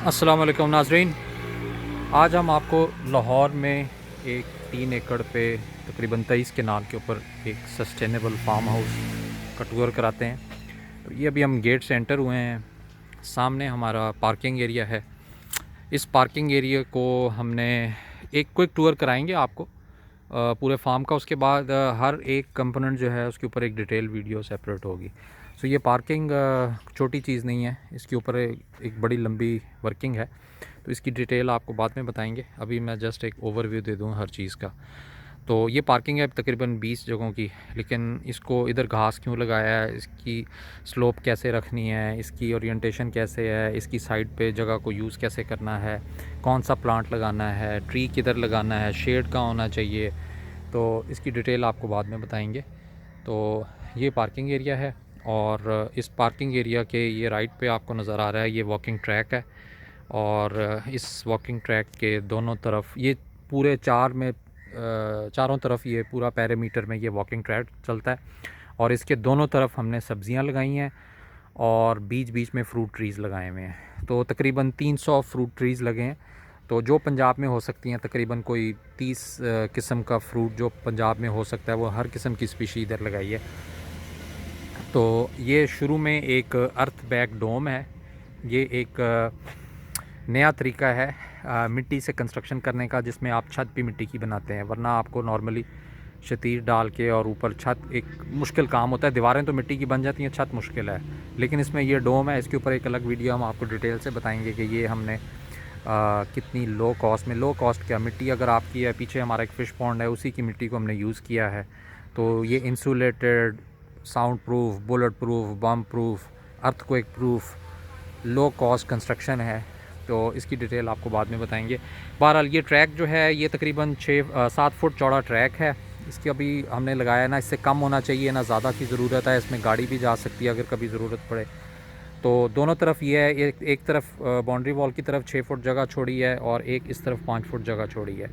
अस्सलाम वालेकुम नाज़रीन। आज हम आपको लाहौर में एक 3 एकड़ पे तकरीबन 23 केनाल के ऊपर एक सस्टेनेबल फार्म हाउस का टूर कराते हैं। तो ये अभी हम गेट से एंटर हुए हैं। सामने हमारा पार्किंग एरिया है। इस पार्किंग एरिया को हमने एक क्विक टूर कराएंगे आपको पूरे फार्म का। उसके बाद हर एक कंपोनेंट जो है उसके ऊपर एक डिटेल वीडियो सेपरेट होगी। सो ये पार्किंग छोटी चीज़ नहीं है, इसके ऊपर एक बड़ी लंबी वर्किंग है। तो इसकी डिटेल आपको बाद में बताएंगे। अभी मैं जस्ट एक ओवरव्यू दे दूँ हर चीज़ का। तो ये पार्किंग है तकरीबन 20 जगहों की, लेकिन इसको इधर घास क्यों लगाया है, इसकी स्लोप कैसे रखनी है, इसकी ओरिएंटेशन कैसे है, इसकी साइड पे जगह को यूज़ कैसे करना है, कौन सा प्लांट लगाना है, ट्री किधर लगाना है, शेड कहाँ होना चाहिए, तो इसकी डिटेल आपको बाद में बताएंगे। तो ये पार्किंग एरिया है और इस पार्किंग एरिया के ये राइट पे आपको नज़र आ रहा है ये वॉकिंग ट्रैक है। और इस वॉकिंग ट्रैक के दोनों तरफ ये पूरे चारों तरफ ये पूरा पैरामीटर में ये वॉकिंग ट्रैक चलता है। और इसके दोनों तरफ हमने सब्जियां लगाई हैं और बीच बीच में फ्रूट ट्रीज़ लगाए हुए हैं। तो तकरीबन 300 फ्रूट ट्रीज़ लगे हैं। तो जो पंजाब में हो सकती हैं तकरीबन कोई 30 किस्म का फ्रूट जो पंजाब में हो सकता है वो हर किस्म की स्पीशी इधर लगाई है। तो ये शुरू में एक अर्थ बैग डोम है। ये एक नया तरीका है मिट्टी से कंस्ट्रक्शन करने का, जिसमें आप छत भी मिट्टी की बनाते हैं। वरना आपको नॉर्मली शतीर डाल के और ऊपर छत एक मुश्किल काम होता है। दीवारें तो मिट्टी की बन जाती हैं, छत मुश्किल है। लेकिन इसमें ये डोम है, इसके ऊपर एक अलग वीडियो हम आपको डिटेल से बताएंगे कि ये हमने कितनी लो कॉस्ट में, लो कॉस्ट क्या, मिट्टी अगर आपकी है, पीछे हमारा एक फ़िश पॉन्ड है, उसी की मिट्टी को हमने यूज़ किया है। तो ये insulated, sound proof, bullet proof, bomb proof, earthquake proof, low cost construction है। तो इसकी डिटेल आपको बाद में बताएंगे। बहरहाल ये ट्रैक जो है ये तकरीबन 7 फुट चौड़ा ट्रैक है। इसकी अभी हमने लगाया ना, इससे कम होना चाहिए ना ज़्यादा की ज़रूरत है। इसमें गाड़ी भी जा सकती है अगर कभी ज़रूरत पड़े। तो दोनों तरफ ये है, एक तरफ बाउंड्री वॉल की तरफ 6 फुट जगह छोड़ी है और एक इस तरफ 5 फुट जगह छोड़ी है।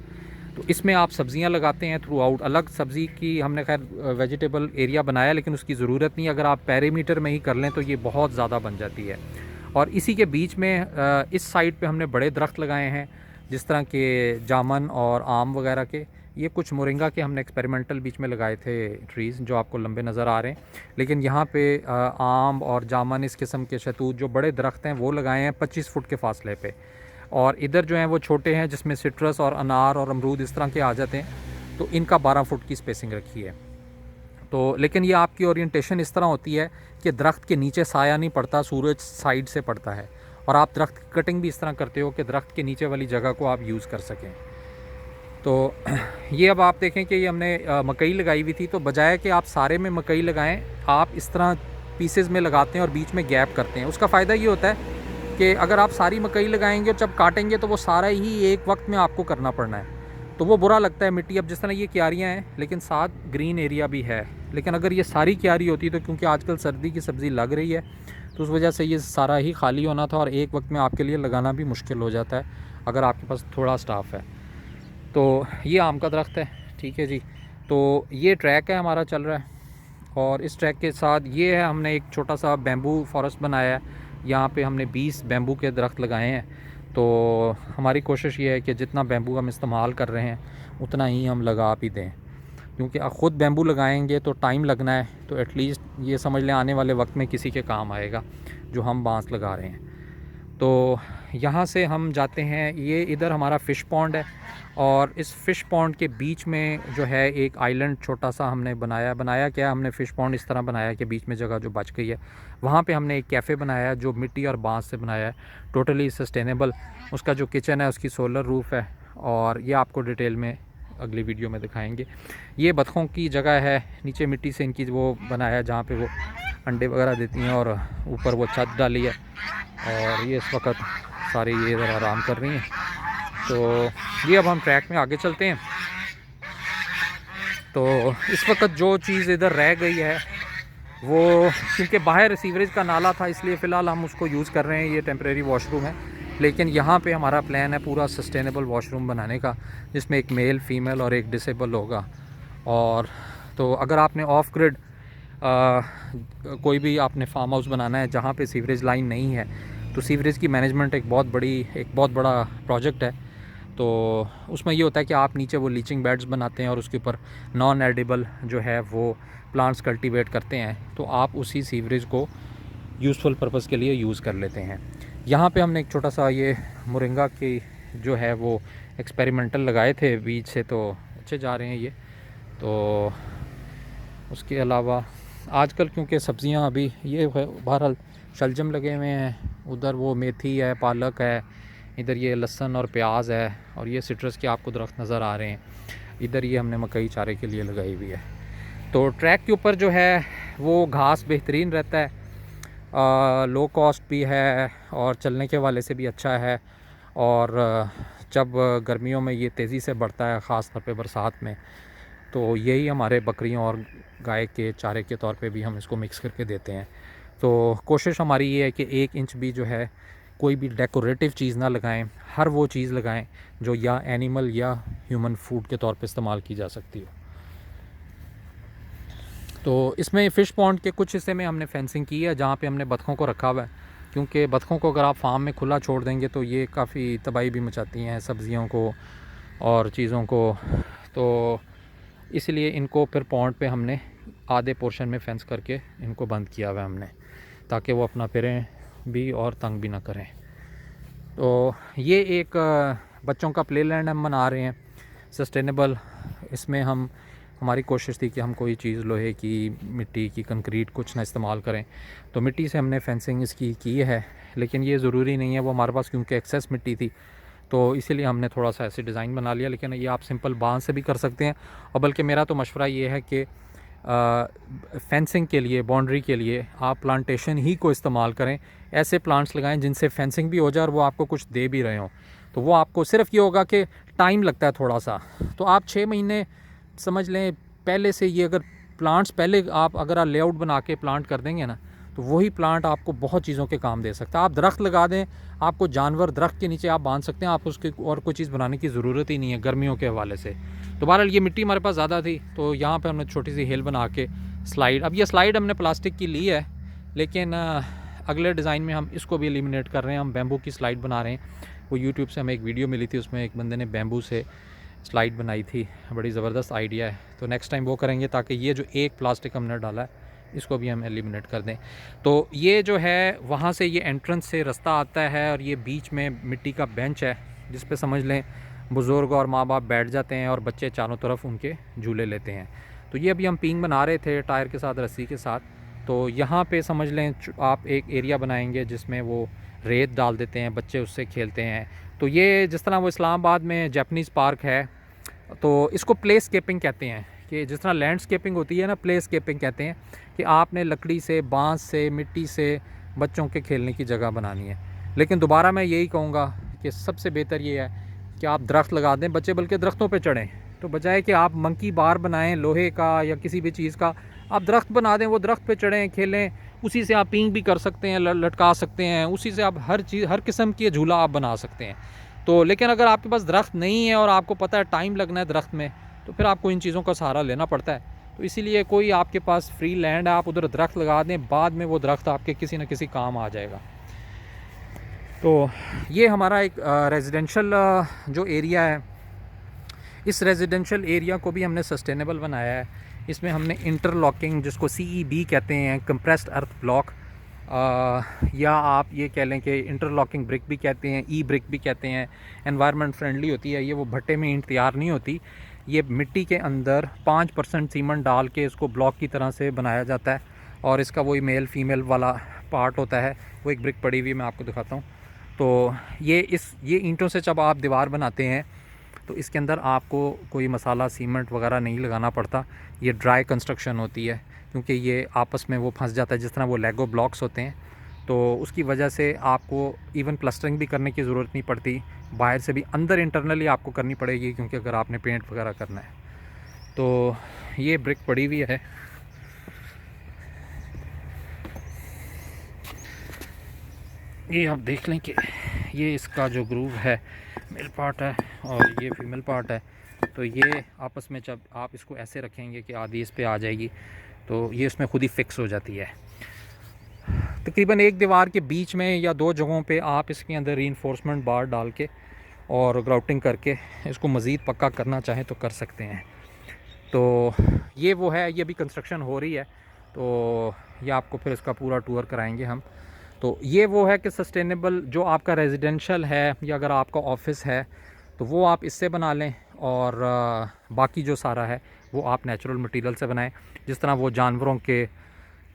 तो इसमें आप सब्ज़ियां लगाते हैं थ्रू आउट। अलग सब्ज़ी की हमने खैर वेजिटेबल एरिया बनाया, लेकिन उसकी ज़रूरत नहीं। अगर आप पैरीमीटर में ही कर लें तो ये बहुत ज़्यादा बन जाती है। और इसी के बीच में इस साइड पे हमने बड़े दरख्त लगाए हैं, जिस तरह के जामन और आम वगैरह के। ये कुछ मोरिंगा के हमने एक्सपेरिमेंटल बीच में लगाए थे ट्रीज़, जो आपको लंबे नज़र आ रहे हैं। लेकिन यहाँ पे आम और जामन, इस किस्म के शतूत जो बड़े दरख्त हैं वो लगाए हैं 25 फुट के फासले पे। और इधर जो हैं वो छोटे हैं, जिसमें सिट्रस और अनार और अमरूद इस तरह के आ जाते हैं। तो इनका 12 फुट की स्पेसिंग रखी है। तो लेकिन ये आपकी ओरिएंटेशन इस तरह होती है कि दरख्त के नीचे साया नहीं पड़ता, सूरज साइड से पड़ता है। और आप दरख्त की कटिंग भी इस तरह करते हो कि दरख्त के नीचे वाली जगह को आप यूज़ कर सकें। तो ये अब आप देखें कि ये हमने मकई लगाई हुई थी। तो बजाय कि आप सारे में मकई लगाएं, आप इस तरह पीसेस में लगाते हैं और बीच में गैप करते हैं। उसका फ़ायदा ये होता है कि अगर आप सारी मकई लगाएंगे और जब काटेंगे तो वो सारा ही एक वक्त में आपको करना पड़ना है, तो वो बुरा लगता है मिट्टी। अब जिस तरह ये क्यारियाँ हैं लेकिन साथ ग्रीन एरिया भी है, लेकिन अगर ये सारी क्यारी होती तो क्योंकि आजकल सर्दी की सब्ज़ी लग रही है तो उस वजह से ये सारा ही खाली होना था और एक वक्त में आपके लिए लगाना भी मुश्किल हो जाता है अगर आपके पास थोड़ा स्टाफ है। तो ये आम का दरख्त है, ठीक है जी। तो ये ट्रैक है हमारा चल रहा है और इस ट्रैक के साथ ये है, हमने एक छोटा सा बैम्बू फॉरेस्ट बनाया है। यहाँ पे हमने 20 बैम्बू के दरख्त लगाए हैं। तो हमारी कोशिश ये है कि जितना बैम्बू हम इस्तेमाल कर रहे हैं उतना ही हम लगा भी दें, क्योंकि ख़ुद बैम्बू लगाएंगे तो टाइम लगना है। तो एटलीस्ट ये समझ लें आने वाले वक्त में किसी के काम आएगा जो हम बांस लगा रहे हैं। तो यहाँ से हम जाते हैं, ये इधर हमारा फ़िश पॉन्ड है और इस फ़िश पॉन्ड के बीच में जो है एक आइलैंड छोटा सा हमने बनाया क्या, हमने फ़िश पॉन्ड इस तरह बनाया कि बीच में जगह जो बच गई है वहाँ पे हमने एक कैफ़े बनाया जो मिट्टी और बांस से बनाया है, टोटली सस्टेनेबल। उसका जो किचन है उसकी सोलर रूफ़ है और ये आपको डिटेल में अगली वीडियो में दिखाएंगे। ये बतखों की जगह है, नीचे मिट्टी से इनकी वो बनाया है जहाँ पे वो अंडे वगैरह देती हैं और ऊपर वो छत डाली है और ये इस वक्त सारी ये इधर आराम कर रही हैं। तो ये अब हम ट्रैक में आगे चलते हैं। तो इस वक्त जो चीज़ इधर रह गई है वो, क्योंकि बाहर सीवरेज का नाला था इसलिए फ़िलहाल हम उसको यूज़ कर रहे हैं, ये टेम्परेरी वॉशरूम है। लेकिन यहाँ पे हमारा प्लान है पूरा सस्टेनेबल वॉशरूम बनाने का, जिसमें एक मेल, फीमेल और एक डिसेबल होगा। और तो अगर आपने ऑफ ग्रिड कोई भी आपने फार्म हाउस बनाना है जहाँ पे सीवरेज लाइन नहीं है, तो सीवरेज की मैनेजमेंट एक बहुत बड़ा प्रोजेक्ट है। तो उसमें ये होता है कि आप नीचे वो लीचिंग बेड्स बनाते हैं और उसके ऊपर नॉन एडिबल जो है वो प्लांट्स कल्टीवेट करते हैं, तो आप उसी सीवरेज को यूज़फुल पर्पज़ के लिए यूज़ कर लेते हैं। यहाँ पे हमने एक छोटा सा ये मोरिंगा की जो है वो एक्सपेरिमेंटल लगाए थे बीज से, तो अच्छे जा रहे हैं ये। तो उसके अलावा आजकल क्योंकि सब्ज़ियाँ अभी ये बहरहाल शलजम लगे हुए हैं, उधर वो मेथी है, पालक है, इधर ये लहसुन और प्याज है, और ये सिट्रस के आपको दरख्त नज़र आ रहे हैं। इधर ये हमने मकई चारे के लिए लगाई हुई है। तो ट्रैक के ऊपर जो है वो घास बेहतरीन रहता है, लो कॉस्ट भी है और चलने के वाले से भी अच्छा है। और जब गर्मियों में ये तेज़ी से बढ़ता है, ख़ास तौर पे बरसात में, तो यही हमारे बकरियों और गाय के चारे के तौर पे भी हम इसको मिक्स करके देते हैं। तो कोशिश हमारी ये है कि 1 इंच भी जो है कोई भी डेकोरेटिव चीज़ ना लगाएं, हर वो चीज़ लगाएं जो या एनिमल या ह्यूमन फूड के तौर पे इस्तेमाल की जा सकती हो। तो इसमें फ़िश पॉन्ड के कुछ हिस्से में हमने फेंसिंग की है जहाँ पे हमने बतखों को रखा हुआ है, क्योंकि बतखों को अगर आप फार्म में खुला छोड़ देंगे तो ये काफ़ी तबाही भी मचाती हैं सब्ज़ियों को और चीज़ों को। तो इसलिए इनको फिर पॉन्ड पे हमने आधे पोर्शन में फेंस करके इनको बंद किया हुआ है हमने, ताकि वो अपना फिरें भी और तंग भी ना करें। तो ये एक बच्चों का प्ले लैंड हम बना रहे हैं सस्टेनेबल। इसमें हमारी कोशिश थी कि हम कोई चीज़ लोहे की, मिट्टी की, कंक्रीट कुछ ना इस्तेमाल करें। तो मिट्टी से हमने फेंसिंग इसकी की है, लेकिन ये ज़रूरी नहीं है, वो हमारे पास क्योंकि एक्सेस मिट्टी थी तो इसीलिए हमने थोड़ा सा ऐसे डिज़ाइन बना लिया। लेकिन ये आप सिंपल बांस से भी कर सकते हैं, और बल्कि मेरा तो मशवरा ये है कि फेंसिंग के लिए, बाउंड्री के लिए आप प्लांटेशन ही को इस्तेमाल करें। ऐसे प्लांट्स लगाएं जिनसे फेंसिंग भी हो जाए और वो आपको कुछ दे भी रहे हों। तो वो आपको सिर्फ ये होगा कि टाइम लगता है थोड़ा सा, तो आप 6 महीने समझ लें पहले से ये अगर प्लांट्स पहले आप अगर लेआउट बना के प्लांट कर देंगे ना, तो वही प्लांट आपको बहुत चीज़ों के काम दे सकता है। आप दरख्त लगा दें, आपको जानवर दरख्त के नीचे आप बांध सकते हैं, आप उसके और कोई चीज़ बनाने की ज़रूरत ही नहीं है गर्मियों के हवाले से। तो बहरहाल ये मिट्टी हमारे पास ज़्यादा थी, तो यहाँ पे हमने छोटी सी हिल बना के स्लाइड, अब ये स्लाइड हमने प्लास्टिक की ली है, लेकिन अगले डिज़ाइन में हम इसको भी एलिमिनेट कर रहे हैं, हम बैम्बू की स्लाइड बना रहे हैं। वो यूट्यूब से हमें एक वीडियो मिली थी, उसमें एक बंदे ने बैम्बू से स्लाइड बनाई थी, बड़ी ज़बरदस्त आइडिया है। तो नेक्स्ट टाइम वो करेंगे, ताकि ये जो एक प्लास्टिक हमने डाला है इसको भी हम एलिमिनेट कर दें। तो ये जो है वहाँ से ये एंट्रेंस से रास्ता आता है, और ये बीच में मिट्टी का बेंच है जिस पे समझ लें बुज़ुर्ग और माँ बाप बैठ जाते हैं और बच्चे चारों तरफ उनके झूले लेते हैं। तो ये अभी हम पिंग बना रहे थे टायर के साथ, रस्सी के साथ। तो यहाँ पे समझ लें आप एक एरिया बनाएंगे जिसमें वो रेत डाल देते हैं, बच्चे उससे खेलते हैं। तो ये जिस तरह वो इस्लामाबाद में जापानीज़ पार्क है, तो इसको प्लेस्केपिंग कहते हैं, कि जिस तरह लैंडस्केपिंग होती है ना, प्लेस्केपिंग कहते हैं कि आपने लकड़ी से, बांस से, मिट्टी से बच्चों के खेलने की जगह बनानी है। लेकिन दोबारा मैं यही कहूँगा कि सबसे बेहतर ये है कि आप दरख्त लगा दें, बच्चे बल्कि दरख्तों पे चढ़ें। तो बजाय कि आप मंकी बार बनाएं लोहे का या किसी भी चीज़ का, आप दरख्त बना दें, वो दरख्त पे चढ़ें, खेलें, उसी से आप पिंग भी कर सकते हैं, लटका सकते हैं, उसी से आप हर चीज़, हर किस्म की झूला आप बना सकते हैं। तो लेकिन अगर आपके पास दरख्त नहीं है और आपको पता है टाइम लगना है दरख्त में, तो फिर आपको इन चीज़ों का सहारा लेना पड़ता है। तो इसीलिए कोई आपके पास फ्री लैंड है, आप उधर दरख्त लगा दें, बाद में वो दरख्त आपके किसी न किसी काम आ जाएगा। तो ये हमारा एक रेजिडेंशियल जो एरिया है, इस रेजिडेंशियल एरिया को भी हमने सस्टेनेबल बनाया है। इसमें हमने इंटरलॉकिंग, जिसको CEB कहते हैं, कंप्रेस्ड अर्थ ब्लॉक, या आप ये कह लें कि इंटरलॉकिंग ब्रिक भी कहते हैं, ई ब्रिक भी कहते हैं। एनवायरनमेंट फ्रेंडली होती है ये, वो भट्टे में ईंट तैयार नहीं होती। ये मिट्टी के अंदर 5% सीमेंट डाल के इसको ब्लॉक की तरह से बनाया जाता है, और इसका वही मेल फीमेल वाला पार्ट होता है। वो एक ब्रिक पड़ी हुई मैं आपको दिखाता हूँ। तो ये ईंटों से जब आप दीवार बनाते हैं तो इसके अंदर आपको कोई मसाला, सीमेंट वगैरह नहीं लगाना पड़ता। ये ड्राई कंस्ट्रक्शन होती है, क्योंकि ये आपस में वो फंस जाता है जिस तरह वो लेगो ब्लॉक्स होते हैं। तो उसकी वजह से आपको इवन प्लास्टरिंग भी करने की ज़रूरत नहीं पड़ती, बाहर से भी अंदर इंटरनली आपको करनी पड़ेगी, क्योंकि अगर आपने पेंट वगैरह करना है। तो ये ब्रिक पड़ी हुई है। ये आप देख लें कि ये इसका जो ग्रूव है, मेल पार्ट है और ये फीमेल पार्ट है। तो ये आपस में जब आप इसको ऐसे रखेंगे कि आधी इस पे आ जाएगी, तो ये इसमें खुद ही फिक्स हो जाती है। तकरीबन एक दीवार के बीच में या 2 जगहों पे आप इसके अंदर रीइंफोर्समेंट बार डाल के और ग्राउटिंग करके इसको मज़ीद पक्का करना चाहें तो कर सकते हैं। तो ये वो है, ये अभी कंस्ट्रक्शन हो रही है, तो ये आपको फिर इसका पूरा टूर कराएंगे हम। तो ये वो है कि सस्टेनेबल जो आपका रेजिडेंशियल है या अगर आपका ऑफिस है तो वो आप इससे बना लें, और बाकी जो सारा है वो आप नेचुरल मटेरियल से बनाएं। जिस तरह वो जानवरों के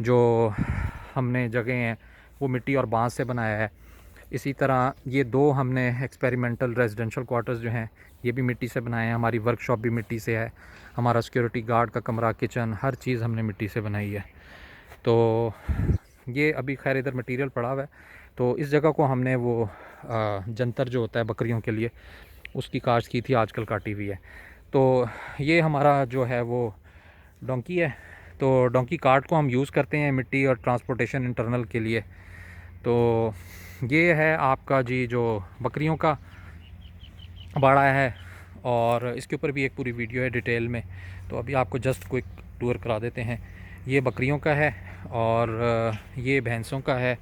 जो हमने जगह हैं वो मिट्टी और बांस से बनाया है, इसी तरह ये 2 हमने एक्सपेरिमेंटल रेजिडेंशियल क्वार्टर्स जो हैं ये भी मिट्टी से बनाए हैं। हमारी वर्कशॉप भी मिट्टी से है, हमारा सिक्योरिटी गार्ड का कमरा, किचन, हर चीज़ हमने मिट्टी से बनाई है। तो ये अभी खैर इधर मटेरियल पड़ा हुआ है, तो इस जगह को हमने वो जंतर जो होता है बकरियों के लिए उसकी काश्त की थी, आजकल काटी हुई है। तो ये हमारा जो है वो डोंकी है, तो डोंकी कार्ट को हम यूज़ करते हैं मिट्टी और ट्रांसपोर्टेशन इंटरनल के लिए। तो ये है आपका जी जो बकरियों का बाड़ा है, और इसके ऊपर भी एक पूरी वीडियो है डिटेल में, तो अभी आपको जस्ट क्विक टूर करा देते हैं। ये बकरियों का है और ये भैंसों का है।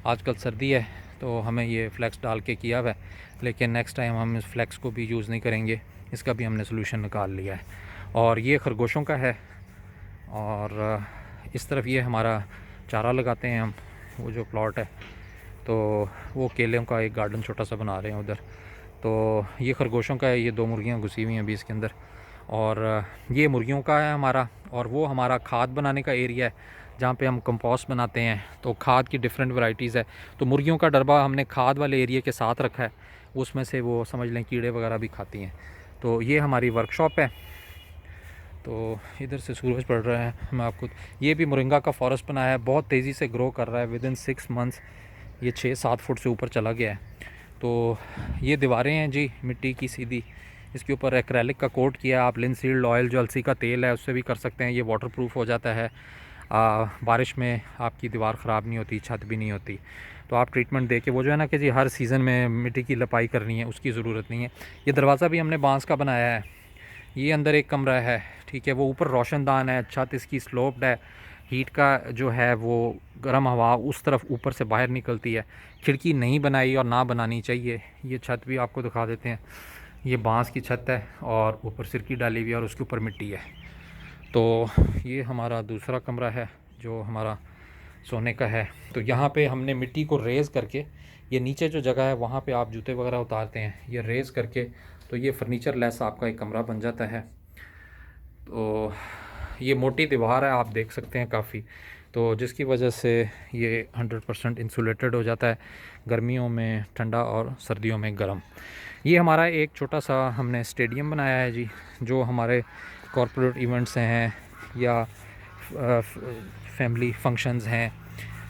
आजकल सर्दी है तो हमें ये फ्लेक्स डाल के किया हुआ है, लेकिन नेक्स्ट टाइम हम इस फ्लेक्स को भी यूज़ नहीं करेंगे, इसका भी हमने सोल्यूशन निकाल लिया है। और ये खरगोशों का है, और इस तरफ ये हमारा चारा लगाते हैं हम, वो जो प्लॉट है, तो वो केलों का एक गार्डन छोटा सा बना रहे हैं उधर। तो ये खरगोशों का है, ये 2 मुर्गियाँ घुसी हुई हैं अभी इसके अंदर, और ये मुर्गियों का है हमारा। और वो हमारा खाद बनाने का एरिया है जहाँ पे हम कंपोस्ट बनाते हैं, तो खाद की डिफरेंट वैरायटीज़ है। तो मुर्गियों का डरबा हमने खाद वाले एरिया के साथ रखा है, उसमें से वो समझ लें कीड़े वगैरह भी खाती हैं। तो ये हमारी वर्कशॉप है। तो इधर से सूरज पड़ रहा है, मैं आपको ये भी मोरिंगा का फॉरेस्ट बनाया है, बहुत तेज़ी से ग्रो कर रहा है। विदिन 6 मंथ्स ये 6-7 फुट से ऊपर चला गया है। तो ये दीवारें हैं जी मिट्टी की सीधी, इसके ऊपर एक्रेलिक का कोट किया है। आप लिनसीड ऑयल जो अलसी का तेल है उससे भी कर सकते हैं, ये वाटर प्रूफ हो जाता है। बारिश में आपकी दीवार ख़राब नहीं होती, छत भी नहीं होती। तो आप ट्रीटमेंट दे के वो जो है ना कि जी हर सीज़न में मिट्टी की लपाई करनी है, उसकी ज़रूरत नहीं है। ये दरवाज़ा भी हमने बांस का बनाया है। ये अंदर एक कमरा है, ठीक है, वो ऊपर रोशनदान है, छत इसकी स्लोप्ड है, हीट का जो है वो गर्म हवा उस तरफ ऊपर से बाहर निकलती है। खिड़की नहीं बनाई और ना बनानी चाहिए। ये छत भी आपको दिखा देते हैं, ये बांस की छत है और ऊपर सिरकी डाली हुई है और उसके ऊपर मिट्टी है। तो ये हमारा दूसरा कमरा है जो हमारा सोने का है। तो यहाँ पे हमने मिट्टी को रेज़ करके, ये नीचे जो जगह है वहाँ पे आप जूते वगैरह उतारते हैं, ये रेज़ करके तो ये फर्नीचर लेस आपका एक कमरा बन जाता है। तो ये मोटी दीवार है, आप देख सकते हैं काफ़ी, तो जिसकी वजह से ये 100% इंसुलेटेड हो जाता है, गर्मियों में ठंडा और सर्दियों में गर्म। ये हमारा एक छोटा सा हमने स्टेडियम बनाया है जी, जो हमारे कॉरपोरेट इवेंट्स हैं या फैमिली फंक्शंस हैं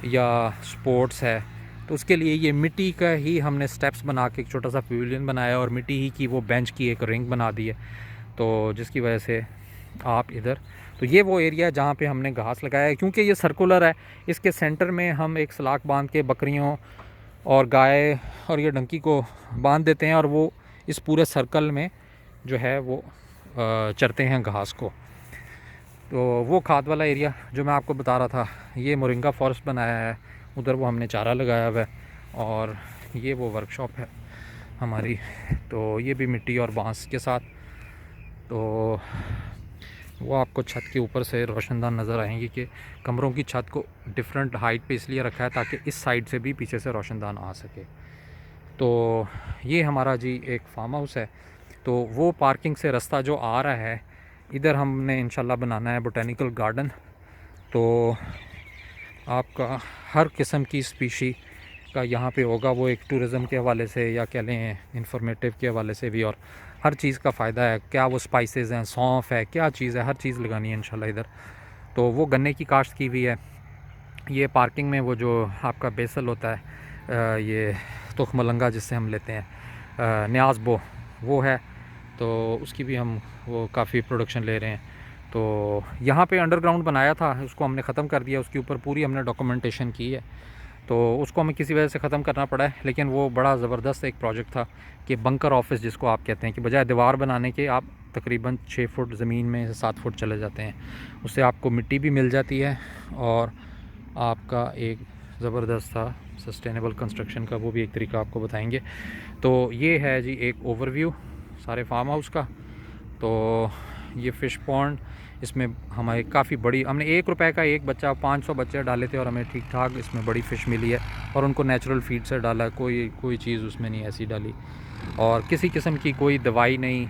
या स्पोर्ट्स है, तो उसके लिए ये मिट्टी का ही हमने स्टेप्स बना के एक छोटा सा पवेलियन बनाया और मिट्टी ही की वो बेंच की एक रिंग बना दी है। तो जिसकी वजह से आप इधर, तो ये वो एरिया है जहाँ पे हमने घास लगाया है, क्योंकि ये सर्कुलर है। इसके सेंटर में हम एक सलाख बांध के बकरियों और गाय और ये डंकी को बांध देते हैं, और वो इस पूरे सर्कल में जो है वो चरते हैं घास को। तो वो खाद वाला एरिया जो मैं आपको बता रहा था, ये मोरिंगा फॉरेस्ट बनाया है, उधर वो हमने चारा लगाया हुआ है, और ये वो वर्कशॉप है हमारी। तो ये भी मिट्टी और बांस के साथ, तो वो आपको छत के ऊपर से रोशनदान नज़र आएंगी कि कमरों की छत को डिफरेंट हाइट पे इसलिए रखा है ताकि इस साइड से भी पीछे से रोशनदान आ सके। तो ये हमारा जी एक फार्म हाउस है। तो वो पार्किंग से रास्ता जो आ रहा है, इधर हमने इंशाल्लाह बनाना है बोटेनिकल गार्डन। तो आपका हर किस्म की स्पीशी का यहाँ पे होगा, वो एक टूरिज़म के हवाले से या कह लें इंफॉर्मेटिव के हवाले से भी, और हर चीज़ का फ़ायदा है। क्या वो स्पाइसेस हैं, सौंफ है, क्या चीज़ है, हर चीज़ लगानी है इंशाल्लाह इधर। तो वो गन्ने की काश्त की हुई है। ये पार्किंग में वो जो आपका बेसल होता है, ये तुखमलंगा जिससे हम लेते हैं, न्याज़ वो है, तो उसकी भी हम वो काफ़ी प्रोडक्शन ले रहे हैं। तो यहाँ पे अंडरग्राउंड बनाया था, उसको हमने ख़त्म कर दिया, उसके ऊपर पूरी हमने डॉक्यूमेंटेशन की है। तो उसको हमें किसी वजह से ख़त्म करना पड़ा है, लेकिन वो बड़ा ज़बरदस्त एक प्रोजेक्ट था कि बंकर ऑफिस जिसको आप कहते हैं, कि बजाय दीवार बनाने के आप तकरीबन 6 फुट ज़मीन में 7 फुट चले जाते हैं, उससे आपको मिट्टी भी मिल जाती है और आपका एक ज़बरदस्त था सस्टेनेबल कंस्ट्रक्शन का, वो भी एक तरीका आपको बताएंगे। तो ये है जी एक ओवरव्यू सारे फार्म हाउस का। तो ये फ़िश पॉन्ड, इसमें हमारे काफ़ी बड़ी, हमने 1 रुपए का एक बच्चा 500 बच्चे डाले थे और हमें ठीक ठाक इसमें बड़ी फ़िश मिली है। और उनको नेचुरल फीड से डाला, कोई चीज़ उसमें नहीं ऐसी डाली, और किसी किस्म की कोई दवाई नहीं,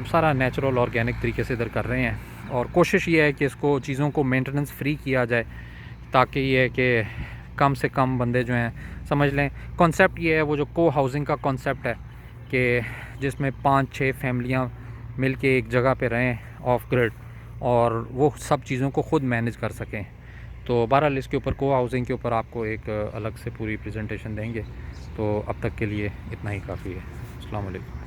सारा नेचुरल ऑर्गेनिक तरीके से इधर कर रहे हैं। और कोशिश ये है कि इसको चीज़ों को मेंटेनेंस फ्री किया जाए, ताकि ये है कि कम से कम बंदे जो हैं समझ लें। कॉन्सेप्ट ये है, वो जो को हाउसिंग का कॉन्सेप्ट है कि जिसमें 5-6 फैमिलियाँ मिल के एक जगह पे रहें ऑफ ग्रिड, और वो सब चीज़ों को ख़ुद मैनेज कर सकें। तो बहरहाल इसके ऊपर को हाउसिंग के ऊपर आपको एक अलग से पूरी प्रेजेंटेशन देंगे। तो अब तक के लिए इतना ही काफ़ी है। अस्सलाम वालेकुम।